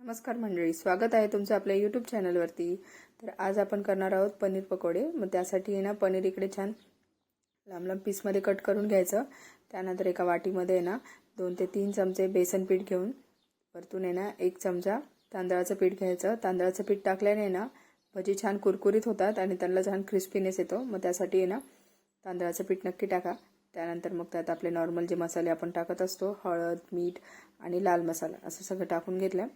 नमस्कार मंडळी, स्वागत आहे तुमचं आपल्या यूट्यूब चॅनलवरती। तर आज आपण करणार आहोत पनीर पकोडे। मग त्यासाठी ना पनीर इकडे छान लांब लांब पीसमध्ये कट करून घ्यायचं। त्यानंतर एका वाटीमध्ये ना 2 ते 3 चमचे बेसन पीठ घेऊन वरतून ना 1 चमचा तांदळाचं पीठ घ्यायचं। तांदळाचं पीठ टाकल्याने ना भजी छान कुरकुरीत होतात आणि त्यांना छान क्रिस्पीनेस येतो। मग त्यासाठी ना तांदळाचं पीठ नक्की टाका। त्यानंतर मग त्यात आपले नॉर्मल जे मसाले आपण टाकत असतो, हळद, मीठ आणि लाल मसाला असं सगळं टाकून घेतलं।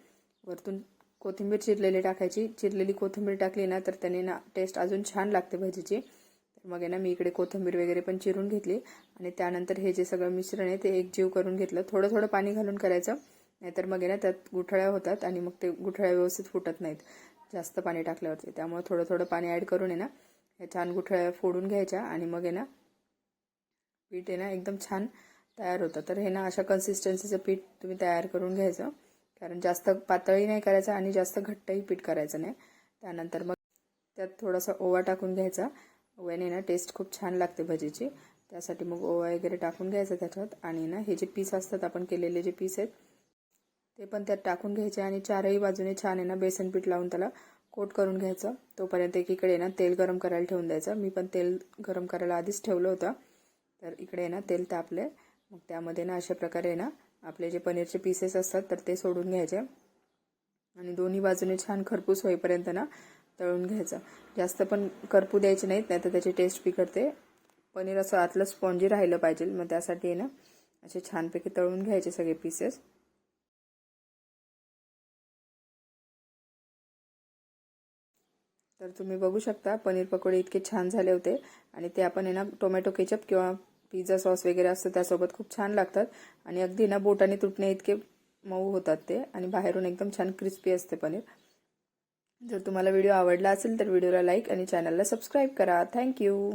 वरतून कोथिंबीर चिरलेली टाकायची। चिरलेली कोथिंबीर टाकली ना तर त्याने ना टेस्ट अजून छान लागते भजीची। तर मग ना मी इकडे कोथिंबीर वगैरे पण चिरून घेतली आणि त्यानंतर हे जे सगळं मिश्रण आहे ते एकजीव करून घेतलं। थोडं थोडं पाणी घालून करायचं, नाहीतर मग ना त्यात गुठळ्या होतात आणि मग ते गुठळ्या व्यवस्थित फुटत नाहीत जास्त पाणी टाकल्यावरती। त्यामुळे थोडं थोडं पाणी ॲड करून ना हे छान गुठळ्या फोडून घ्यायच्या आणि मग ना पीठ ना एकदम छान तयार होतं। तर हे ना अशा कन्सिस्टन्सीचं पीठ तुम्ही तयार करून घ्यायचं, कारण जास्त पातळही नाही करायचं आणि जास्त घट्टही पीठ करायचं नाही। त्यानंतर मग त्यात थोडासा ओवा टाकून घ्यायचा। ओव्याने ना टेस्ट खूप छान लागते भजीची। त्यासाठी मग ओवा वगैरे टाकून घ्यायचा त्याच्यात आणि ना हे जे पीस असतात आपण केलेले जे पीस आहेत ते पण त्यात टाकून घ्यायचे आणि चारही बाजूने छान आहे ना बेसन पीठ लावून त्याला कोट करून घ्यायचं। तोपर्यंत एकीकडे ना तेल गरम करायला ठेवून द्यायचं। मी पण तेल गरम करायला आधीच ठेवलं होतं। तर इकडे ना तेल तापले, मग त्यामध्ये ना अशा प्रकारे ना आपले जे पनीरचे पीसेस असतात तर ते सोडून घ्यायचे आणि दोन्ही बाजूने छान खरपूस होईपर्यंत ना तळून घ्यायचं। जास्त पण करपू द्यायचे नाहीत, नाहीतर त्याची टेस्ट बिघडते। पनीर असं आतलं स्पॉन्जी राहिलं पाहिजे, मग त्यासाठी ना असे छानपैकी तळून घ्यायचे सगळे पीसेस। तर तुम्ही बघू शकता पनीर पकोडे इतके छान झाले होते आणि ते आपण ना टोमॅटो केचप किंवा पिझ्झा सॉस वगैरे असतं त्यासोबत खूप छान लागतात आणि अगदी ना बोटाने तुटणे इतके मऊ होतात ते आणि बाहेरून एकदम छान क्रिस्पी असते पनीर। जर तुम्हाला व्हिडिओ आवडला असेल तर व्हिडिओला लाईक आणि चॅनलला सबस्क्राईब करा। थँक्यू।